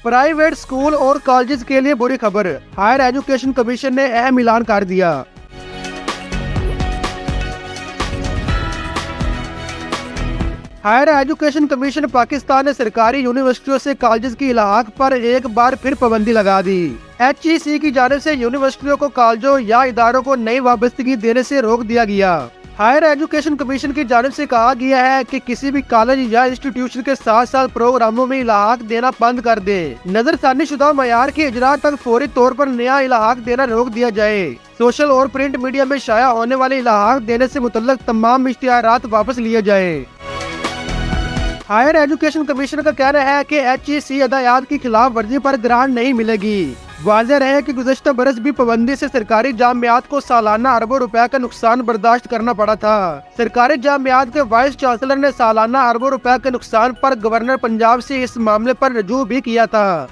Private school اور colleges کے لیے بری خبر، ہائر ایجوکیشن کمیشن نے اہم اعلان کر دیا۔ ہائر ایجوکیشن کمیشن پاکستان نے سرکاری یونیورسٹیوں سے کالجز کی الحاق پر ایک بار پھر پابندی لگا دی۔ HEC کی جانب سے یونیورسٹیوں کو کالجوں یا اداروں کو نئی وابستگی دینے سے روک دیا گیا۔ ہائر ایجوکیشن کمیشن کی جانب سے کہا گیا ہے کہ کسی بھی کالج یا انسٹیٹیوشن کے ساتھ ساتھ پروگراموں میں الحاق دینا بند کر دے۔ نظر ثانی شدہ معیار کے اجراء تک فوری طور پر نیا الحاق دینا روک دیا جائے۔ سوشل اور پرنٹ میڈیا میں شائع ہونے والے الحاق دینے سے متعلق تمام اشتہارات واپس لیے جائیں۔ ہائر ایجوکیشن کمیشن کا کہنا ہے کہ HEC ہدایات کی خلاف ورزی پر گرانٹ نہیں ملے گی۔ واضح رہے کہ گزشتہ برس بھی پابندی سے سرکاری جامعات کو سالانہ اربوں روپے کا نقصان برداشت کرنا پڑا تھا۔ سرکاری جامعات کے وائس چانسلر نے سالانہ اربوں روپے کے نقصان پر گورنر پنجاب سے اس معاملے پر رجوع بھی کیا تھا۔